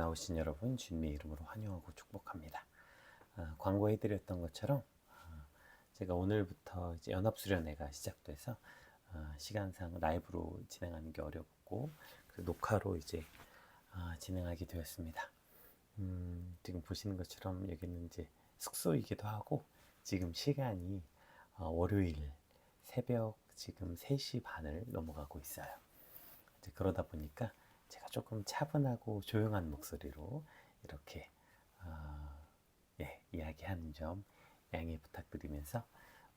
나오신 여러분 주님의 이름으로 환영하고 축복합니다. 광고해드렸던 것처럼 제가 오늘부터 이제 연합수련회가 시작돼서 시간상 라이브로 진행하는 게 어렵고 녹화로 이제 진행하게 되었습니다. 지금 보시는 것처럼 여기는 이제 숙소이기도 하고 지금 시간이 월요일 새벽 지금 3시 반을 넘어가고 있어요. 이제 그러다 보니까 제가 조금 차분하고 조용한 목소리로 이렇게 이야기하는 점 양해 부탁드리면서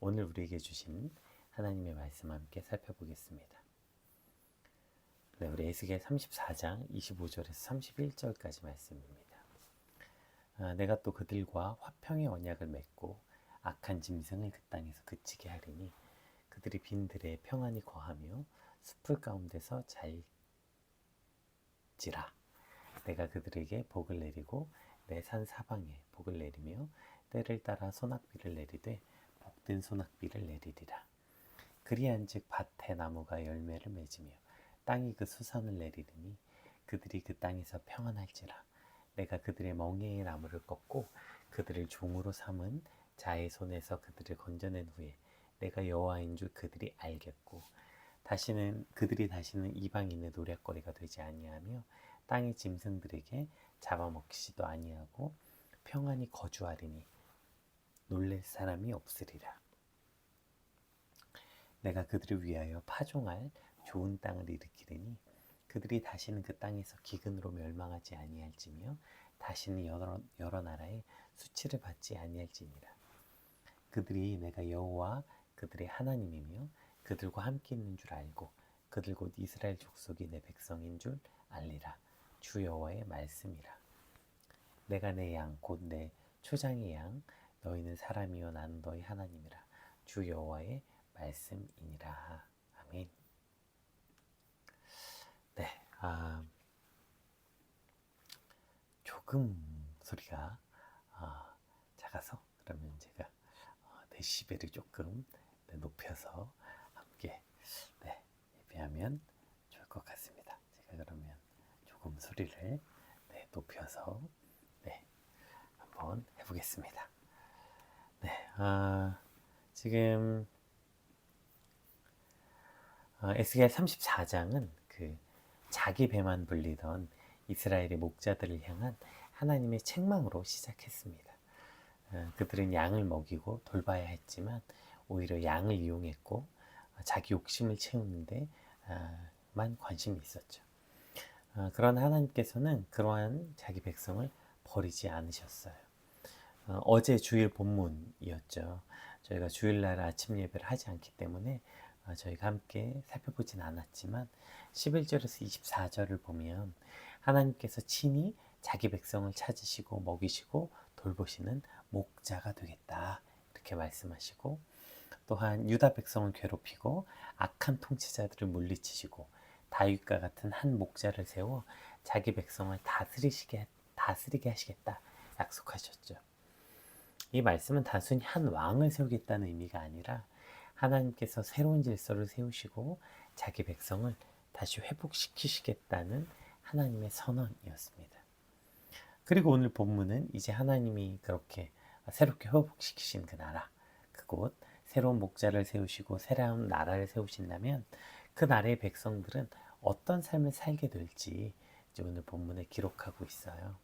오늘 우리에게 주신 하나님의 말씀 함께 살펴보겠습니다. 네, 우리 에스겔 34장 25절에서 31절까지 말씀입니다. 내가 또 그들과 화평의 언약을 맺고 악한 짐승을 그 땅에서 그치게 하리니 그들이 빈들에 평안히 거하며 숲을 가운데서 잘지라. 내가 그들에게 복을 내리고 내 산 사방에 복을 내리며 때를 따라 소낙비를 내리되 복된 소낙비를 내리리라. 그리한즉 밭에 나무가 열매를 맺으며 땅이 그 수산을 내리리니 그들이 그 땅에서 평안할지라. 내가 그들의 멍에의 나무를 꺾고 그들을 종으로 삼은 자의 손에서 그들을 건져낸 후에 내가 여호와인 줄 그들이 알겠고 그들이 다시는 이방인의 노략거리가 되지 아니하며 땅의 짐승들에게 잡아먹히지도 아니하고 평안히 거주하리니 놀랄 사람이 없으리라. 내가 그들을 위하여 파종할 좋은 땅을 일으키리니 그들이 다시는 그 땅에서 기근으로 멸망하지 아니할지며 다시는 여러 나라의 수치를 받지 아니할지니라. 그들이 내가 여호와 그들의 하나님이며 그들과 함께 있는 줄 알고 그들 곧 이스라엘 족속이 내 백성인 줄 알리라. 주 여호와의 말씀이라. 내가 내 양 곧 내 초장의 양 너희는 사람이요 나는 너희 하나님이라. 주 여호와의 말씀이니라. 아멘. 네, 조금 소리가 작아서 그러면 제가 데시벨을 조금 높여서 함께 예배하면 좋을 것 같습니다. 제가 그러면 조금 소리를 높여서 한번 해보겠습니다. 지금 에스겔 34장은 그 자기 배만 불리던 이스라엘의 목자들을 향한 하나님의 책망으로 시작했습니다. 그들은 양을 먹이고 돌봐야 했지만 오히려 양을 이용했고 자기 욕심을 채우는데 만 관심이 있었죠. 그러나 하나님께서는 그러한 자기 백성을 버리지 않으셨어요. 어제 주일 본문이었죠. 저희가 주일날 아침 예배를 하지 않기 때문에 저희가 함께 살펴보진 않았지만 11절에서 24절을 보면 하나님께서 친히 자기 백성을 찾으시고 먹이시고 돌보시는 목자가 되겠다 이렇게 말씀하시고 또한 유다 백성을 괴롭히고 악한 통치자들을 물리치시고 다윗과 같은 한 목자를 세워 자기 백성을 다스리게 하시겠다 약속하셨죠. 이 말씀은 단순히 한 왕을 세우겠다는 의미가 아니라 하나님께서 새로운 질서를 세우시고 자기 백성을 다시 회복시키시겠다는 하나님의 선언이었습니다. 그리고 오늘 본문은 이제 하나님이 그렇게 새롭게 회복시키신 그 나라, 그곳 새로운 목자를 세우시고 새로운 나라를 세우신다면 그 나라의 백성들은 어떤 삶을 살게 될지 이제 오늘 본문에 기록하고 있어요.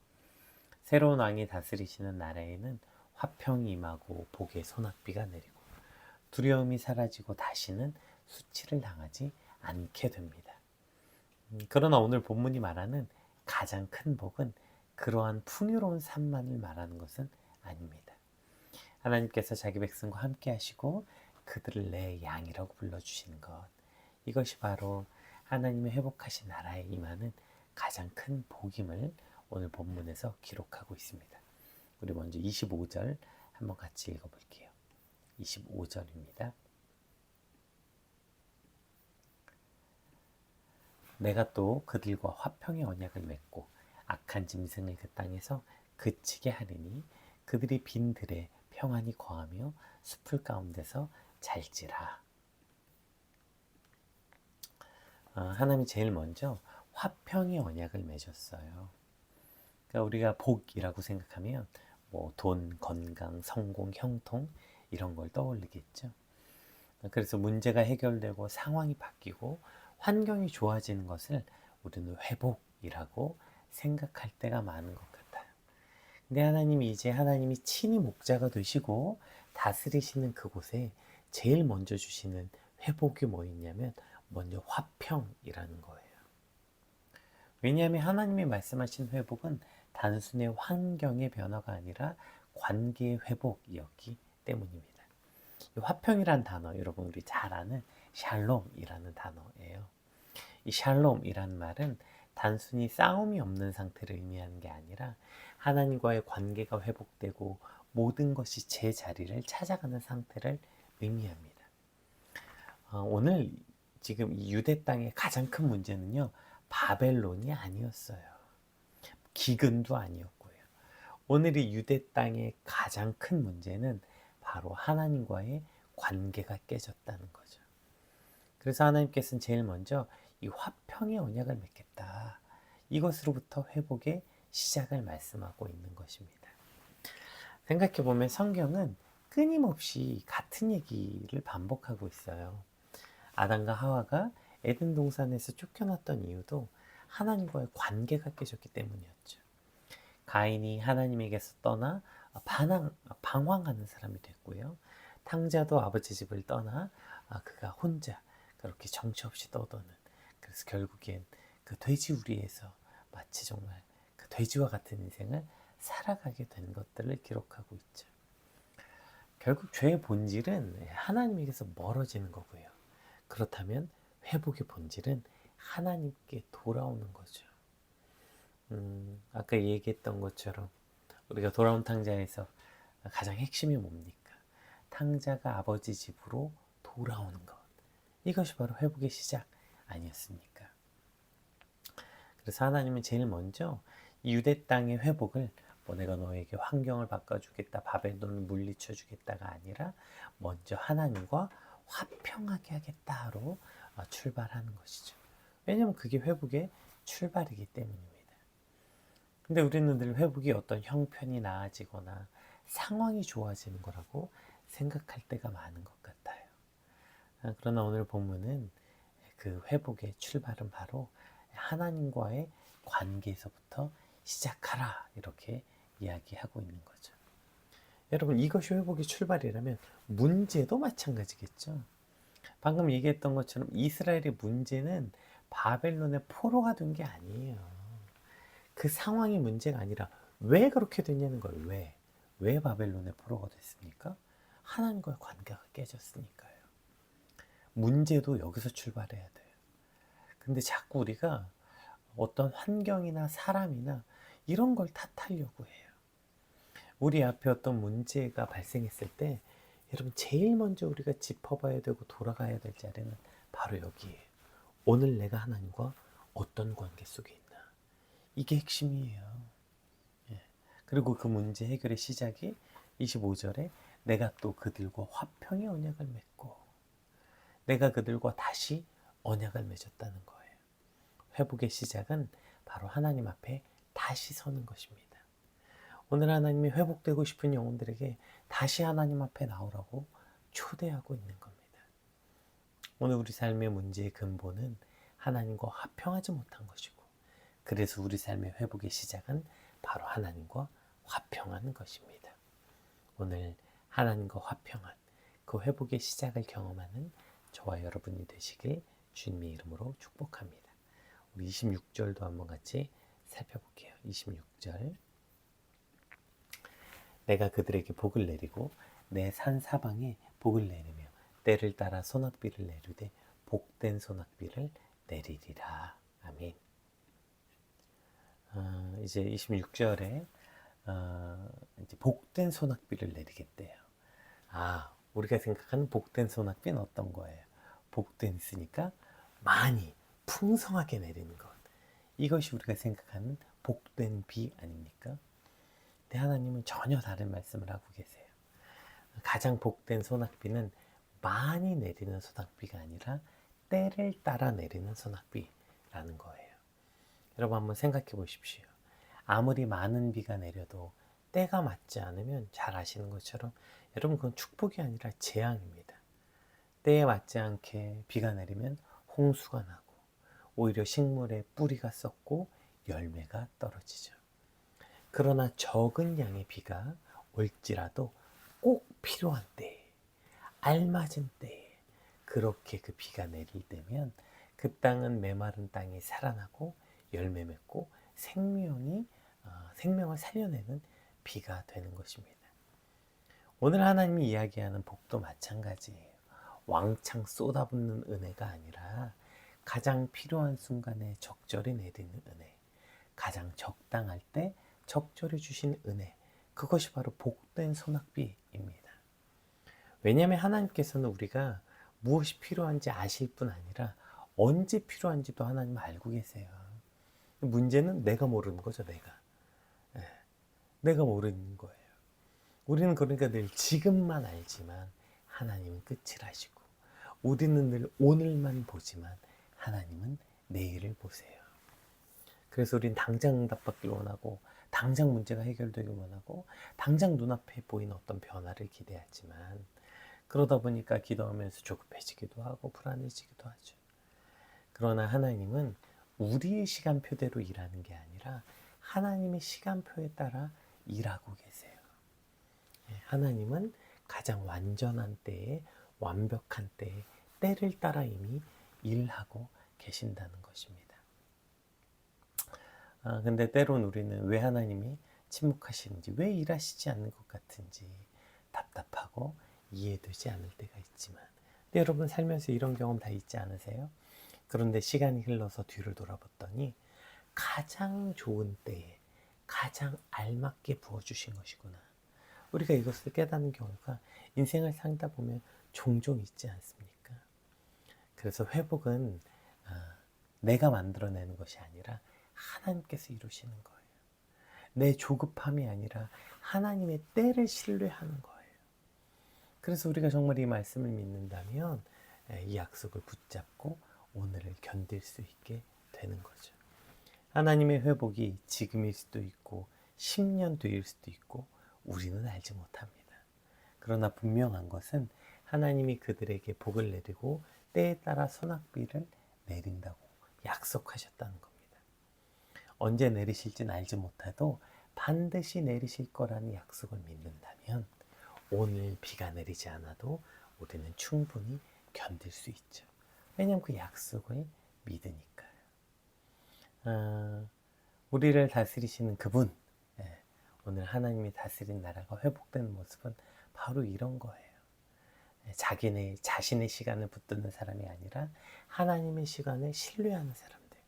새로운 왕이 다스리시는 나라에는 화평이 임하고 복의 소낙비가 내리고 두려움이 사라지고 다시는 수치를 당하지 않게 됩니다. 그러나 오늘 본문이 말하는 가장 큰 복은 그러한 풍요로운 삶만을 말하는 것은 아닙니다. 하나님께서 자기 백성과 함께 하시고 그들을 내 양이라고 불러주시는 것, 이것이 바로 하나님의 회복하신 나라에 임하는 가장 큰 복임을 오늘 본문에서 기록하고 있습니다. 우리 먼저 25절 한번 같이 읽어볼게요. 25절입니다. 내가 또 그들과 화평의 언약을 맺고 악한 짐승을 그 땅에서 그치게 하리니 그들이 빈들에 평안히 거하며 숲을 가운데서 잘지라. 하나님이 제일 먼저 화평의 언약을 맺었어요. 그러니까 우리가 복이라고 생각하면 뭐 돈, 건강, 성공, 형통 이런 걸 떠올리겠죠. 그래서 문제가 해결되고 상황이 바뀌고 환경이 좋아지는 것을 우리는 회복이라고 생각할 때가 많은 것 같아요. 근데 하나님이 이제 하나님이 친히 목자가 되시고 다스리시는 그곳에 제일 먼저 주시는 회복이 뭐였냐면 먼저 화평이라는 거예요. 왜냐하면 하나님이 말씀하신 회복은 단순히 환경의 변화가 아니라 관계의 회복이었기 때문입니다. 이 화평이란 단어, 여러분 우리 잘 아는 샬롬이라는 단어예요. 이 샬롬이란 말은 단순히 싸움이 없는 상태를 의미하는 게 아니라 하나님과의 관계가 회복되고 모든 것이 제 자리를 찾아가는 상태를 의미합니다. 오늘 지금 이 유대 땅의 가장 큰 문제는요, 바벨론이 아니었어요. 기근도 아니었고요. 오늘 이 유대 땅의 가장 큰 문제는 바로 하나님과의 관계가 깨졌다는 거죠. 그래서 하나님께서는 제일 먼저 이 화평의 언약을 맺겠다. 이것으로부터 회복의 시작을 말씀하고 있는 것입니다. 생각해보면 성경은 끊임없이 같은 얘기를 반복하고 있어요. 아담과 하와가 에덴 동산에서 쫓겨났던 이유도 하나님과의 관계가 깨졌기 때문이었죠. 가인이 하나님에게서 떠나 방황하는 사람이 됐고요. 탕자도 아버지 집을 떠나 그가 혼자 그렇게 정처 없이 떠도는, 그래서 결국엔 그 돼지 우리에서 마치 정말 그 돼지와 같은 인생을 살아가게 된 것들을 기록하고 있죠. 결국 죄의 본질은 하나님에게서 멀어지는 거고요. 그렇다면 회복의 본질은 하나님께 돌아오는 거죠. 아까 얘기했던 것처럼 우리가 돌아온 탕자에서 가장 핵심이 뭡니까? 탕자가 아버지 집으로 돌아오는 것. 이것이 바로 회복의 시작 아니었습니까? 그래서 하나님은 제일 먼저 이 유대 땅의 회복을 내가 너에게 환경을 바꿔주겠다, 바벨론을 물리쳐주겠다가 아니라 먼저 하나님과 화평하게 하겠다로 출발하는 것이죠. 왜냐하면 그게 회복의 출발이기 때문입니다. 근데 우리는 늘 회복이 어떤 형편이 나아지거나 상황이 좋아지는 거라고 생각할 때가 많은 것 같아요. 그러나 오늘 본문은 그 회복의 출발은 바로 하나님과의 관계에서부터 시작하라, 이렇게 이야기하고 있는 거죠. 여러분, 이것이 회복의 출발이라면 문제도 마찬가지겠죠. 방금 얘기했던 것처럼 이스라엘의 문제는 바벨론의 포로가 된 게 아니에요. 그 상황이 문제가 아니라 왜 그렇게 됐냐는 거예요. 왜 바벨론의 포로가 됐습니까? 하나님과의 관계가 깨졌으니까요. 문제도 여기서 출발해야 돼요. 근데 자꾸 우리가 어떤 환경이나 사람이나 이런 걸 탓하려고 해요. 우리 앞에 어떤 문제가 발생했을 때 여러분 제일 먼저 우리가 짚어봐야 되고 돌아가야 될 자리는 바로 여기에요. 오늘 내가 하나님과 어떤 관계 속에 있나. 이게 핵심이에요. 예. 그리고 그 문제 해결의 시작이 25절에 내가 또 그들과 화평의 언약을 맺고, 내가 그들과 다시 언약을 맺었다는 거예요. 회복의 시작은 바로 하나님 앞에 다시 서는 것입니다. 오늘 하나님이 회복되고 싶은 영혼들에게 다시 하나님 앞에 나오라고 초대하고 있는 겁니다. 오늘 우리 삶의 문제의 근본은 하나님과 화평하지 못한 것이고, 그래서 우리 삶의 회복의 시작은 바로 하나님과 화평하는 것입니다. 오늘 하나님과 화평한 그 회복의 시작을 경험하는 저와 여러분이 되시길 주님의 이름으로 축복합니다. 우리 26절도 한번 같이 살펴볼게요. 26절. 내가 그들에게 복을 내리고 내 산 사방에 복을 내리며 때를 따라 소낙비를 내리되 복된 소낙비를 내리리라. 아멘. 이제 26절에 이제 복된 소낙비를 내리겠대요. 우리가 생각하는 복된 소낙비는 어떤 거예요? 복된 있으니까 많이 풍성하게 내리는 것. 이것이 우리가 생각하는 복된 비 아닙니까? 근데 하나님은 전혀 다른 말씀을 하고 계세요. 가장 복된 소낙비는 많이 내리는 소낙비가 아니라 때를 따라 내리는 소낙비라는 거예요. 여러분 한번 생각해 보십시오. 아무리 많은 비가 내려도 때가 맞지 않으면 잘 아시는 것처럼 여러분 그건 축복이 아니라 재앙입니다. 때에 맞지 않게 비가 내리면 홍수가 나고 오히려 식물의 뿌리가 썩고 열매가 떨어지죠. 그러나 적은 양의 비가 올지라도 꼭 필요한 때에, 알맞은 때에 그렇게 그 비가 내릴 때면 그 땅은 메마른 땅이 살아나고 열매 맺고 생명을 살려내는 비가 되는 것입니다. 오늘 하나님이 이야기하는 복도 마찬가지예요. 왕창 쏟아붓는 은혜가 아니라 가장 필요한 순간에 적절히 내리는 은혜, 가장 적당할 때 적절히 주신 은혜, 그것이 바로 복된 소낙비입니다. 왜냐하면 하나님께서는 우리가 무엇이 필요한지 아실 뿐 아니라 언제 필요한지도 하나님은 알고 계세요. 문제는 내가 모르는 거죠. 내가 모르는 거예요. 우리는 그러니까 늘 지금만 알지만 하나님은 끝을 아시고, 우리는 늘 오늘만 보지만 하나님은 내일을 보세요. 그래서 우린 당장 응답받길 원하고, 당장 문제가 해결되길 원하고, 당장 눈앞에 보이는 어떤 변화를 기대하지만, 그러다 보니까 기도하면서 조급해지기도 하고 불안해지기도 하죠. 그러나 하나님은 우리의 시간표대로 일하는 게 아니라 하나님의 시간표에 따라 일하고 계세요. 하나님은 가장 완전한 때에, 완벽한 때에, 때를 따라 이미 일하고 계신다는 것입니다. 근데 때론 우리는 왜 하나님이 침묵하시는지, 왜 일하시지 않는 것 같은지 답답하고 이해되지 않을 때가 있지만, 근데 여러분 살면서 이런 경험 다 있지 않으세요? 그런데 시간이 흘러서 뒤를 돌아봤더니 가장 좋은 때에 가장 알맞게 부어주신 것이구나. 우리가 이것을 깨닫는 경우가 인생을 살다 보면 종종 있지 않습니까? 그래서 회복은 내가 만들어내는 것이 아니라 하나님께서 이루시는 거예요. 내 조급함이 아니라 하나님의 때를 신뢰하는 거예요. 그래서 우리가 정말 이 말씀을 믿는다면 이 약속을 붙잡고 오늘을 견딜 수 있게 되는 거죠. 하나님의 회복이 지금일 수도 있고 10년 뒤일 수도 있고 우리는 알지 못합니다. 그러나 분명한 것은 하나님이 그들에게 복을 내리고 때에 따라 소낙비를 내린다고 약속하셨다는 겁니다. 언제 내리실지는 알지 못해도 반드시 내리실 거라는 약속을 믿는다면 오늘 비가 내리지 않아도 우리는 충분히 견딜 수 있죠. 왜냐하면 그 약속을 믿으니까요. 우리를 다스리시는 그분, 오늘 하나님이 다스린 나라가 회복되는 모습은 바로 이런 거예요. 자신의 시간을 붙드는 사람이 아니라 하나님의 시간을 신뢰하는 사람들.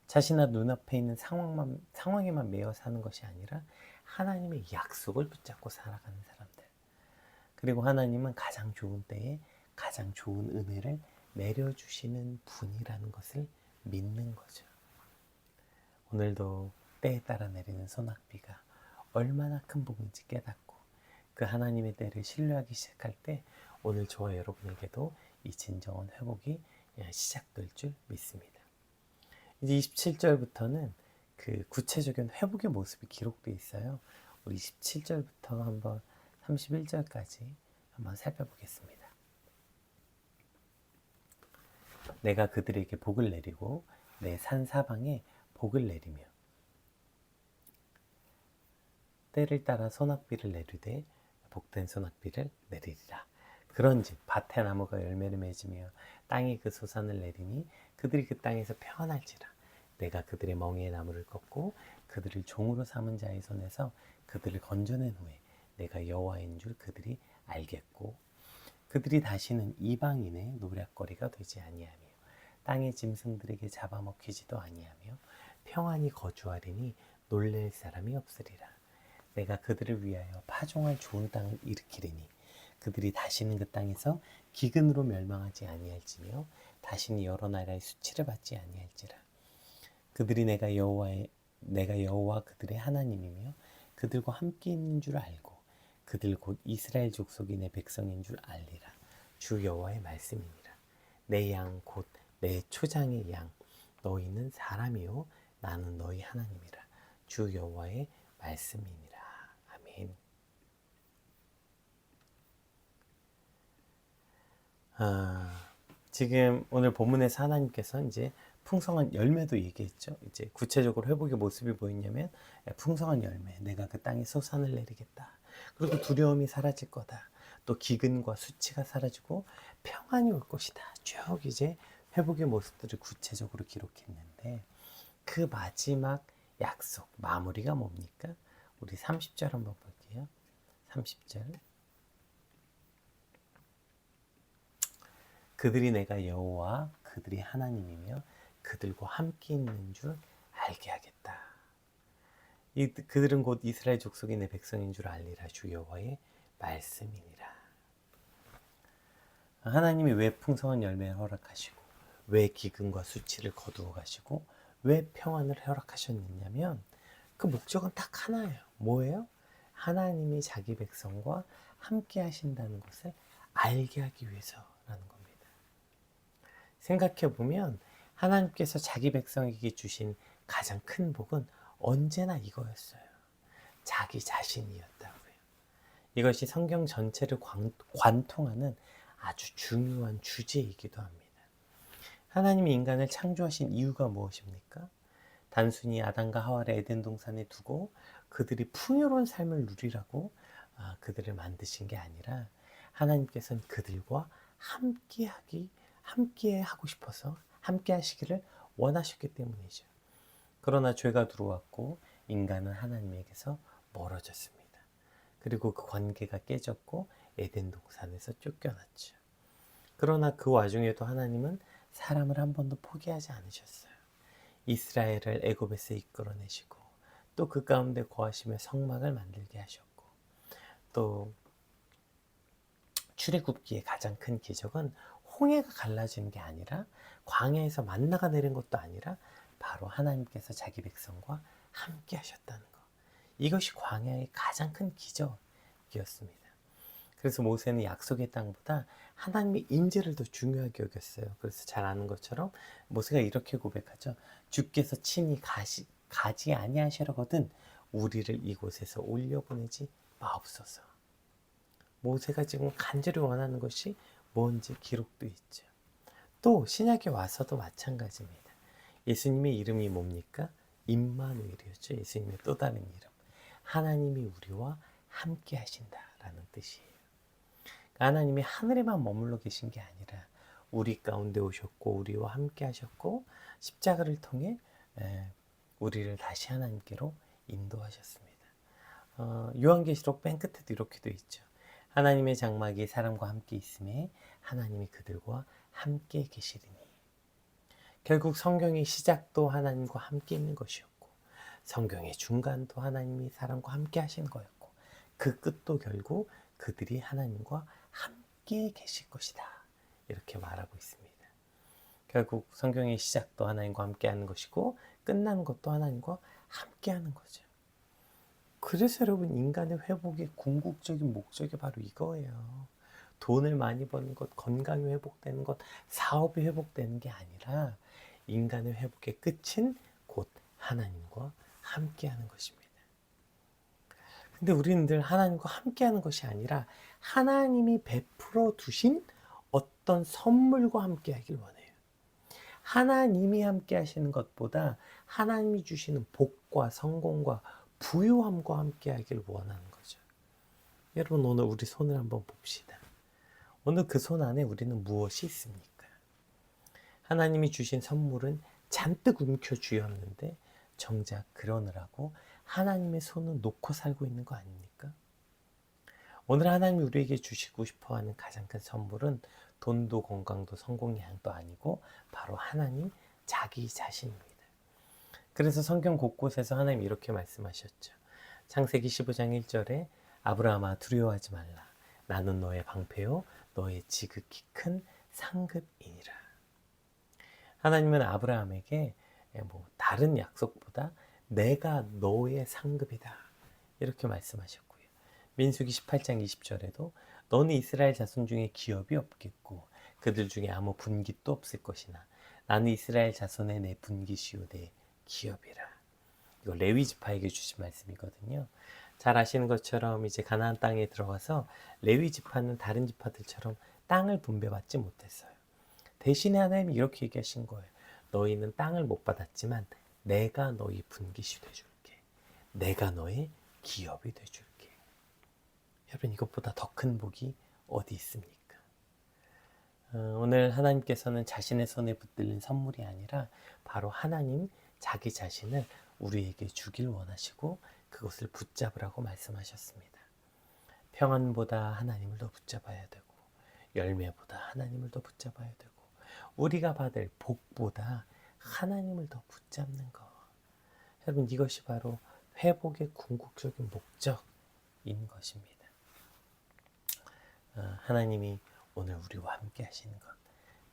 자신의 눈앞에 있는 상황에만 매여 사는 것이 아니라 하나님의 약속을 붙잡고 살아가는 사람들. 그리고 하나님은 가장 좋은 때에 가장 좋은 은혜를 내려주시는 분이라는 것을 믿는 거죠. 오늘도 때에 따라 내리는 소낙비가 얼마나 큰 복인지 깨닫고 그 하나님의 때를 신뢰하기 시작할 때 오늘 저와 여러분에게도 이 진정한 회복이 시작될 줄 믿습니다. 이제 27절부터는 그 구체적인 회복의 모습이 기록되어 있어요. 우리 27절부터 한번 31절까지 한번 살펴보겠습니다. 내가 그들에게 복을 내리고 내 산사방에 복을 내리며 때를 따라 소낙비를 내리되 복된 소낙비를 내리리라. 그런즉 밭의 나무가 열매를 맺으며 땅이 그 소산을 내리니 그들이 그 땅에서 평안할지라. 내가 그들의 멍에의 나무를 꺾고 그들을 종으로 삼은 자의 손에서 그들을 건져낸 후에 내가 여호와인 줄 그들이 알겠고 그들이 다시는 이방인의 노략거리가 되지 아니하며 땅의 짐승들에게 잡아먹히지도 아니하며 평안히 거주하리니 놀랄 사람이 없으리라. 내가 그들을 위하여 파종할 좋은 땅을 일으키리니 그들이 다시는 그 땅에서 기근으로 멸망하지 아니할지며 다시는 여러 나라의 수치를 받지 아니할지라. 그들이 내가 여호와 그들의 하나님이며 그들과 함께 있는 줄 알고 그들 곧 이스라엘 족속이 내 백성인 줄 알리라. 주 여호와의 말씀이니라. 내 양 곧 내 초장의 양 너희는 사람이요 나는 너희 하나님이라. 주 여호와의 말씀이니라. 아멘. 지금 오늘 본문에서 하나님께서 이제 풍성한 열매도 얘기했죠. 이제 구체적으로 회복의 모습이 뭐였냐면 풍성한 열매, 내가 그 땅에 솟아을 내리겠다. 그리고 두려움이 사라질 거다. 또 기근과 수치가 사라지고 평안이 올 것이다. 쭉 이제 회복의 모습들을 구체적으로 기록했는데 그 마지막 약속, 마무리가 뭡니까? 우리 30절 한번 볼게요. 30절. 그들이 내가 여호와 그들이 하나님이며 그들과 함께 있는 줄 알게 하겠다. 그들은 곧 이스라엘 족속의 내 백성인 줄 알리라. 주 여호와의 말씀이니라. 하나님이 왜 풍성한 열매를 허락하시고 왜 기근과 수치를 거두어 가시고 왜 평안을 허락하셨느냐면 그 목적은 딱 하나예요. 뭐예요? 하나님이 자기 백성과 함께 하신다는 것을 알게 하기 위해서라는 겁니다. 생각해 보면 하나님께서 자기 백성에게 주신 가장 큰 복은 언제나 이거였어요. 자기 자신이었다고요. 이것이 성경 전체를 관통하는 아주 중요한 주제이기도 합니다. 하나님이 인간을 창조하신 이유가 무엇입니까? 단순히 아담과 하와를 에덴 동산에 두고 그들이 풍요로운 삶을 누리라고 그들을 만드신 게 아니라 하나님께서는 그들과 함께 하고 싶어서 함께 하시기를 원하셨기 때문이죠. 그러나 죄가 들어왔고 인간은 하나님에게서 멀어졌습니다. 그리고 그 관계가 깨졌고 에덴 동산에서 쫓겨났죠. 그러나 그 와중에도 하나님은 사람을 한 번도 포기하지 않으셨어요. 이스라엘을 애굽에서 이끌어내시고 또 그 가운데 거하시며 성막을 만들게 하셨고 또 출애굽기의 가장 큰 기적은 홍해가 갈라지는 게 아니라 광야에서 만나가 내린 것도 아니라 바로 하나님께서 자기 백성과 함께 하셨다는 것. 이것이 광야의 가장 큰 기적이었습니다. 그래서 모세는 약속의 땅보다 하나님의 인재를 더 중요하게 여겼어요. 그래서 잘 아는 것처럼 모세가 이렇게 고백하죠. 주께서 친히 가지 아니하시려거든 우리를 이곳에서 올려보내지 마옵소서. 모세가 지금 간절히 원하는 것이 뭔지 기록도 있죠. 또 신약에 와서도 마찬가지입니다. 예수님의 이름이 뭡니까? 임마누엘이었죠. 예수님의 또 다른 이름. 하나님이 우리와 함께 하신다라는 뜻이에요. 하나님이 하늘에만 머물러 계신 게 아니라 우리 가운데 오셨고 우리와 함께 하셨고 십자가를 통해 우리를 다시 하나님께로 인도하셨습니다. 요한계시록 맨 끝에도 이렇게 돼 있죠. 하나님의 장막이 사람과 함께 있음에 하나님이 그들과 함께 계시리니. 결국 성경의 시작도 하나님과 함께 있는 것이었고 성경의 중간도 하나님이 사람과 함께 하신 거였고 그 끝도 결국 그들이 하나님과 함께 계실 것이다. 이렇게 말하고 있습니다. 결국 성경의 시작도 하나님과 함께 하는 것이고 끝나는 것도 하나님과 함께 하는 거죠. 그래서 여러분 인간의 회복의 궁극적인 목적이 바로 이거예요. 돈을 많이 버는 것, 건강이 회복되는 것, 사업이 회복되는 게 아니라 인간의 회복의 끝은 곧 하나님과 함께 하는 것입니다. 근데 우리는 늘 하나님과 함께 하는 것이 아니라 하나님이 베풀어 두신 어떤 선물과 함께 하길 원해요. 하나님이 함께 하시는 것보다 하나님이 주시는 복과 성공과 부유함과 함께 하길 원하는 거죠. 여러분 오늘 우리 손을 한번 봅시다. 오늘 그 손 안에 우리는 무엇이 있습니까? 하나님이 주신 선물은 잔뜩 움켜쥐었는데 정작 그러느라고 하나님의 손을 놓고 살고 있는 거 아닙니까? 오늘 하나님이 우리에게 주시고 싶어하는 가장 큰 선물은 돈도 건강도 성공의 양도 아니고 바로 하나님 자기 자신입니다. 그래서 성경 곳곳에서 하나님이 이렇게 말씀하셨죠. 창세기 15장 1절에 아브라함아 두려워하지 말라. 나는 너의 방패요 너의 지극히 큰 상급이니라. 하나님은 아브라함에게 다른 약속보다 내가 너의 상급이다. 이렇게 말씀하셨고요. 민수기 18장 20절에도 너는 이스라엘 자손 중에 기업이 없겠고 그들 중에 아무 분깃도 없을 것이나 나는 이스라엘 자손의 내 분깃이요 내 기업이라. 이거 레위 지파에게 주신 말씀이거든요. 잘 아시는 것처럼 이제 가나안 땅에 들어가서 레위 지파는 다른 지파들처럼 땅을 분배받지 못했어요. 대신에 하나님이 이렇게 얘기하신 거예요. 너희는 땅을 못 받았지만 내가 너희 분깃이 돼줄게. 내가 너의 기업이 돼줄게. 여러분, 이것보다 더 큰 복이 어디 있습니까? 오늘 하나님께서는 자신의 손에 붙들린 선물이 아니라 바로 하나님 자기 자신을 우리에게 주길 원하시고 그것을 붙잡으라고 말씀하셨습니다. 평안보다 하나님을 더 붙잡아야 되고 열매보다 하나님을 더 붙잡아야 되고 우리가 받을 복보다 하나님을 더 붙잡는 것. 여러분, 이것이 바로 회복의 궁극적인 목적인 것입니다. 하나님이 오늘 우리와 함께 하시는 것,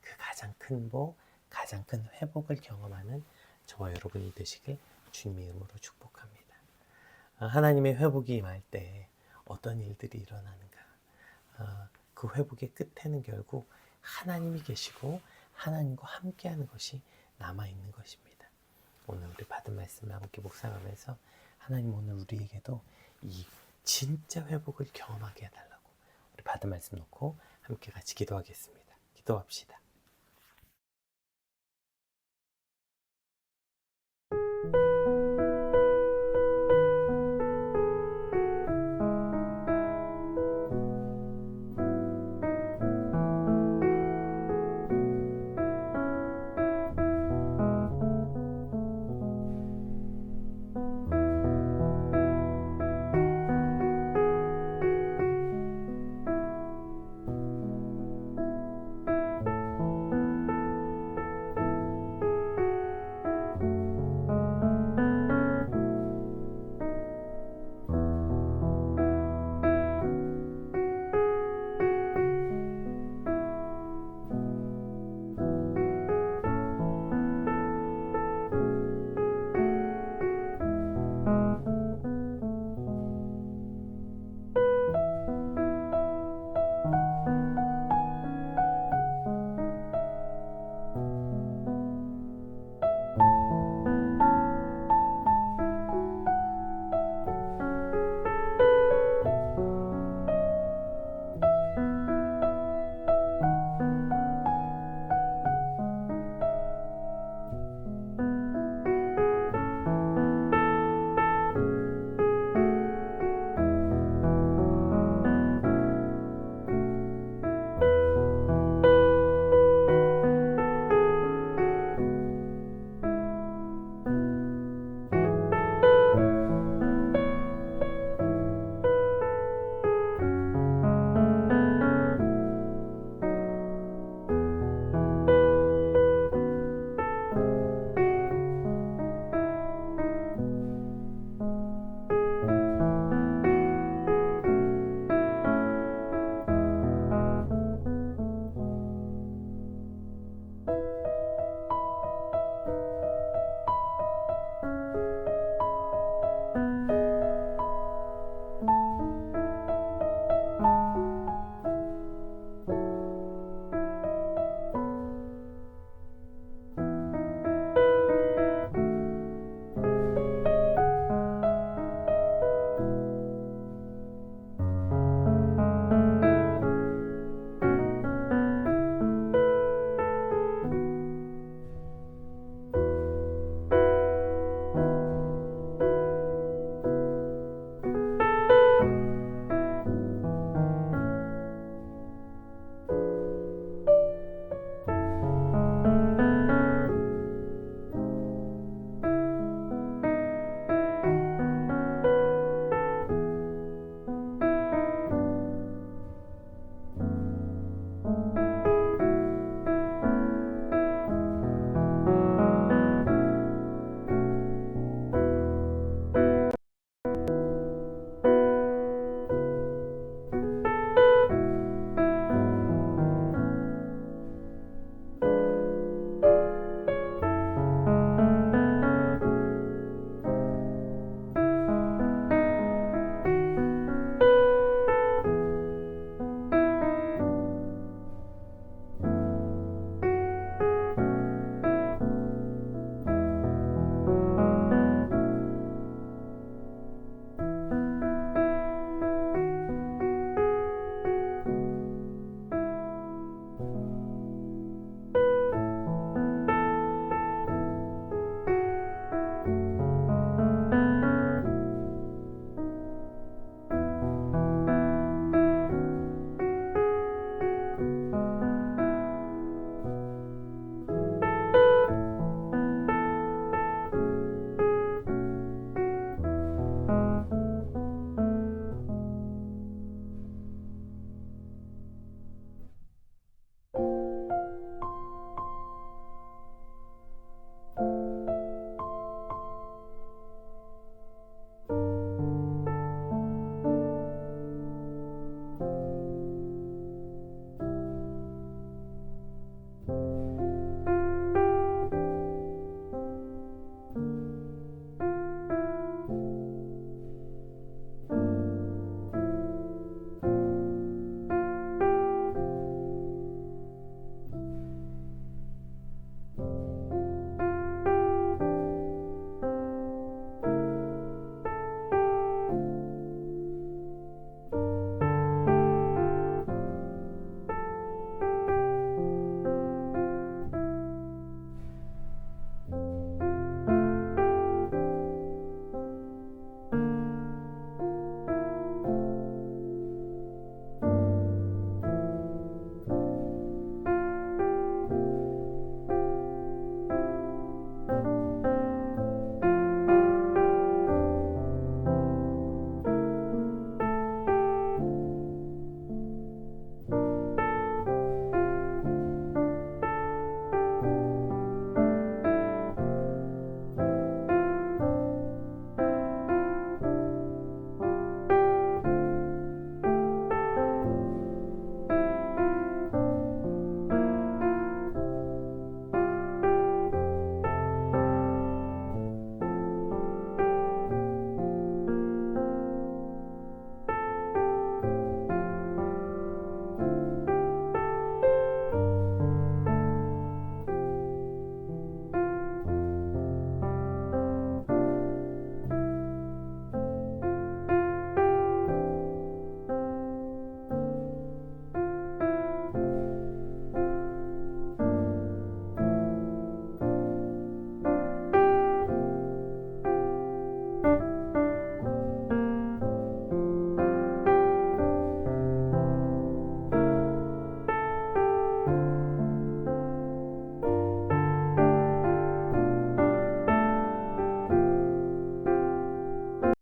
그 가장 큰 복, 가장 큰 회복을 경험하는 저와 여러분이 되시길 주님의 이름으로 축복합니다. 하나님의 회복이 임할 때 어떤 일들이 일어나는가? 그 회복의 끝에는 결국 하나님이 계시고 하나님과 함께하는 것이 남아있는 것입니다. 오늘 우리 받은 말씀을 함께 묵상하면서 하나님 오늘 우리에게도 이 진짜 회복을 경험하게 해달라고 우리 받은 말씀 놓고 함께 같이 기도하겠습니다. 기도합시다.